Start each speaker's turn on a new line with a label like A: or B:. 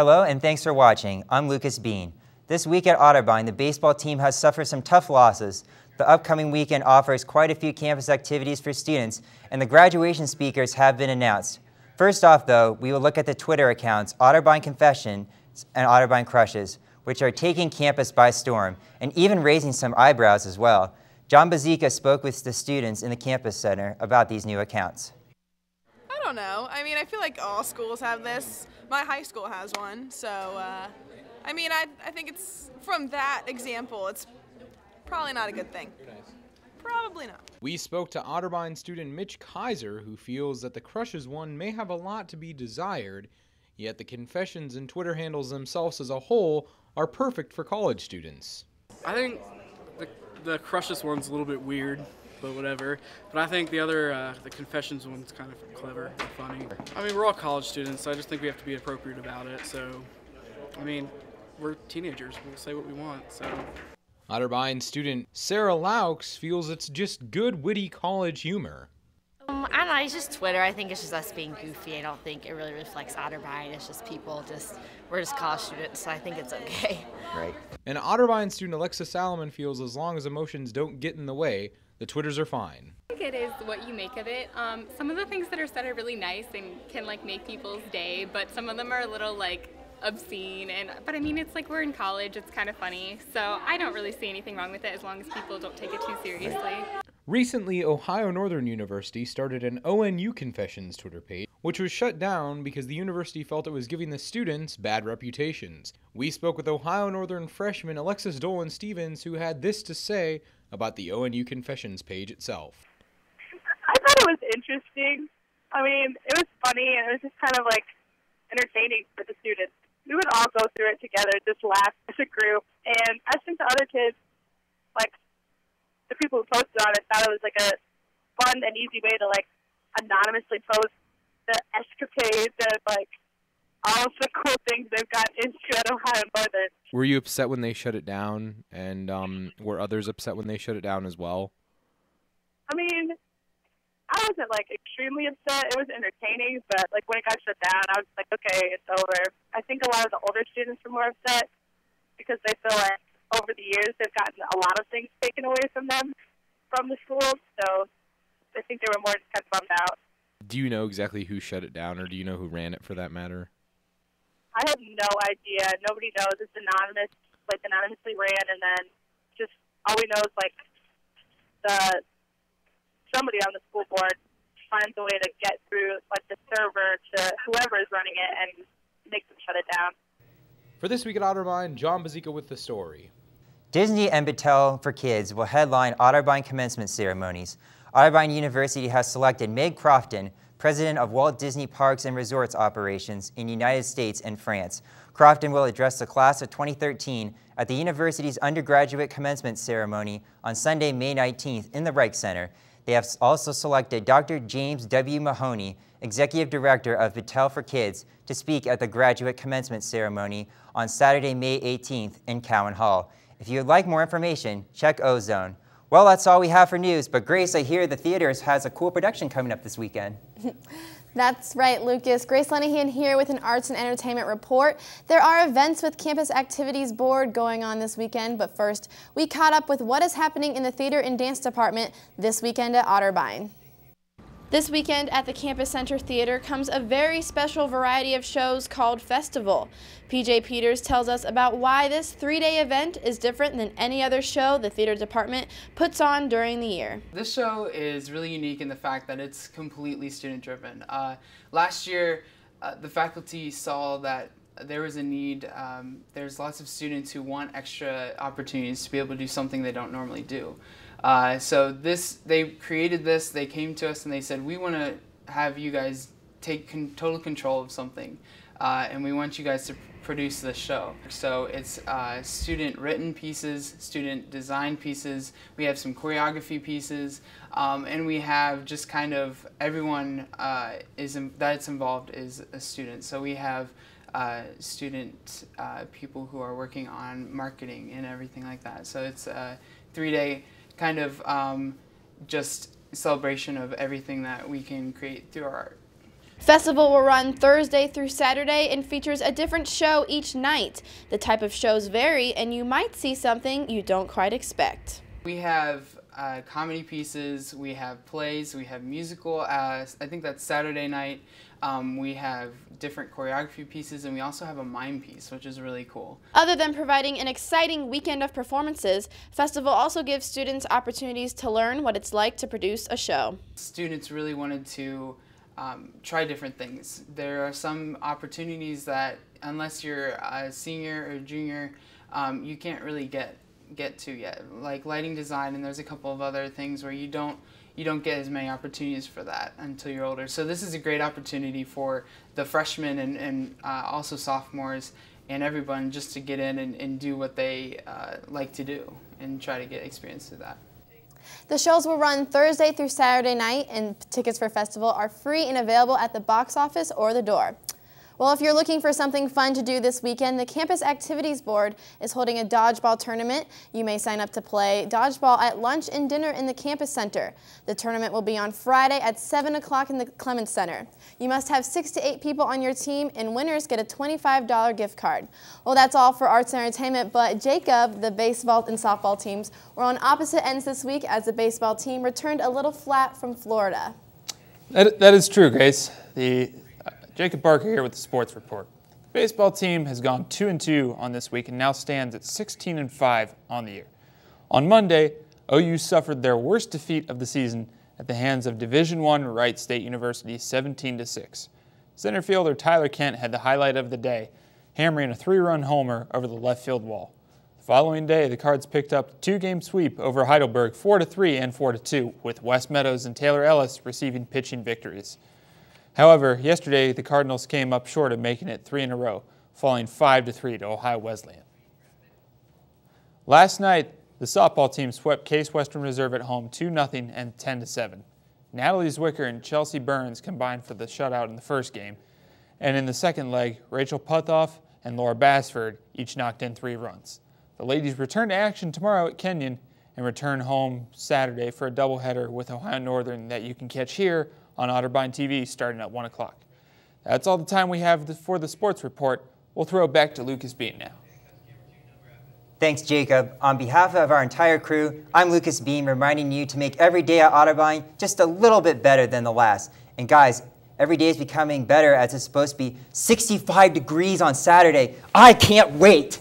A: Hello and thanks for watching. I'm Lucas Bean. This week at Otterbein, the baseball team has suffered some tough losses. The upcoming weekend offers quite a few campus activities for students, and the graduation speakers have been announced. First off, though, we will look at the Twitter accounts Otterbein Confessions and Otterbein Crushes, which are taking campus by storm, and even raising some eyebrows as well. John Bazika spoke with the students in the campus center about these new accounts.
B: I don't know. I mean, I feel like all schools have this. My high school has one, so I mean, I think it's from that example, it's probably not a good thing. Probably not.
C: We spoke to Otterbein student Mitch Kaiser, who feels that the Crushes one may have a lot to be desired, yet the confessions and Twitter handles themselves as a whole are perfect for college students.
D: I think the Crushes one's a little bit weird, but whatever. But I think the Confessions one's kind of clever and funny. I mean, we're all college students, so I just think we have to be appropriate about it. So, I mean, we're teenagers. We'll say what we want, so.
C: Otterbein student Sarah Laux feels it's just good, witty college humor.
E: I don't know, it's just Twitter. I think it's just us being goofy. I don't think it really reflects Otterbein. It's just people, we're just college students, so I think it's okay.
A: Right.
C: And Otterbein student Alexa Salomon feels as long as emotions don't get in the way, the Twitters are fine.
F: I think it is what you make of it. Some of the things that are said are really nice and can make people's day, but some of them are a little obscene. But I mean, it's we're in college, it's kind of funny, so I don't really see anything wrong with it as long as people don't take it too seriously.
C: Recently, Ohio Northern University started an ONU Confessions Twitter page, which was shut down because the university felt it was giving the students bad reputations. We spoke with Ohio Northern freshman Alexis Dolan Stevens, who had this to say about the ONU Confessions page itself.
G: I thought it was interesting. I mean, it was funny, and it was just kind of entertaining for the students. We would all go through it together, just laugh as a group. And I think the other kids, the people who posted on it, thought it was a fun and easy way to anonymously post the escapades and all of the cool things they've got into at Ohio Northern.
C: Were you upset when they shut it down, and were others upset when they shut it down as well?
G: I mean, I wasn't extremely upset. It was entertaining, but when it got shut down, I was okay, it's over. I think a lot of the older students were more upset because they feel over the years they've gotten a lot of things taken away from them from the school, so I think they were more just kind of bummed out.
C: Do you know exactly who shut it down, or do you know who ran it for that matter?
G: I have no idea. Nobody knows. It's anonymous, anonymously ran, and then just all we know is somebody on the school board finds a way to get through the server to whoever is running it and make them shut it down.
C: For This Week at Otterbein, John Bazika with the story.
A: Disney and Battelle for Kids will headline Otterbein commencement ceremonies. Otterbein University has selected Meg Crofton, president of Walt Disney Parks and Resorts Operations in the United States and France. Crofton will address the class of 2013 at the university's undergraduate commencement ceremony on Sunday, May 19th in the Reich Center. They have also selected Dr. James W. Mahoney, Executive Director of Battelle for Kids, to speak at the graduate commencement ceremony on Saturday, May 18th in Cowan Hall. If you would like more information, check Ozone. Well, that's all we have for news, but Grace, I hear the theaters has a cool production coming up this weekend.
H: That's right, Lucas. Grace Lenehan here with an arts and entertainment report. There are events with Campus Activities Board going on this weekend, but first, we caught up with what is happening in the theater and dance department this weekend at Otterbein. This weekend at the Campus Center Theater comes a very special variety of shows called Festival. PJ Peters tells us about why this three-day event is different than any other show the theater department puts on during the year.
I: This show is really unique in the fact that it's completely student-driven. Last year, the faculty saw that there was a need. There's lots of students who want extra opportunities to be able to do something they don't normally do. So they created this, they came to us and they said, we want to have you guys take total control of something, and we want you guys to produce this show. So it's student written pieces, student design pieces, we have some choreography pieces, and we have just kind of everyone that's involved is a student. So we have student people who are working on marketing and everything like that. So it's a 3-day kind of just celebration of everything that we can create through our art.
H: Festival will run Thursday through Saturday and features a different show each night. The type of shows vary, and you might see something you don't quite expect.
I: We have comedy pieces, we have plays, we have musical, I think that's Saturday night. We have different choreography pieces, and we also have a mime piece, which is really cool.
H: Other than providing an exciting weekend of performances, Festival also gives students opportunities to learn what it's like to produce a show.
I: Students really wanted to try different things. There are some opportunities that, unless you're a senior or junior, you can't really get to yet, like lighting design, and there's a couple of other things where you don't get as many opportunities for that until you're older. So this is a great opportunity for the freshmen and also sophomores and everyone just to get in and do what they like to do and try to get experience through that.
H: The shows will run Thursday through Saturday night, and tickets for Festival are free and available at the box office or the door. Well, if you're looking for something fun to do this weekend, the Campus Activities Board is holding a dodgeball tournament. You may sign up to play dodgeball at lunch and dinner in the Campus Center. The tournament will be on Friday at 7 o'clock in the Clements Center. You must have 6 to 8 people on your team, and winners get a $25 gift card. Well, that's all for arts and entertainment, but Jacob, the baseball and softball teams, were on opposite ends this week as the baseball team returned a little flat from Florida.
J: That is true, Grace. Jacob Barker here with the Sports Report. The baseball team has gone 2-2 on this week and now stands at 16-5 on the year. On Monday, OU suffered their worst defeat of the season at the hands of Division I Wright State University 17-6. Center fielder Tyler Kent had the highlight of the day, hammering a 3-run homer over the left field wall. The following day, the Cards picked up a 2-game sweep over Heidelberg 4-3 and 4-2, with Wes Meadows and Taylor Ellis receiving pitching victories. However, yesterday the Cardinals came up short of making it 3 in a row, falling 5-3 to Ohio Wesleyan. Last night, the softball team swept Case Western Reserve at home 2-0 and 10-7. Natalie Zwicker and Chelsea Burns combined for the shutout in the first game, and in the second leg, Rachel Puthoff and Laura Bassford each knocked in 3 runs. The ladies return to action tomorrow at Kenyon and return home Saturday for a doubleheader with Ohio Northern that you can catch here on Otterbein TV starting at 1 o'clock. That's all the time we have for the Sports Report. We'll throw it back to Lucas Bean now.
A: Thanks, Jacob. On behalf of our entire crew, I'm Lucas Beam, reminding you to make every day at Otterbein just a little bit better than the last. And guys, every day is becoming better as it's supposed to be 65 degrees on Saturday. I can't wait!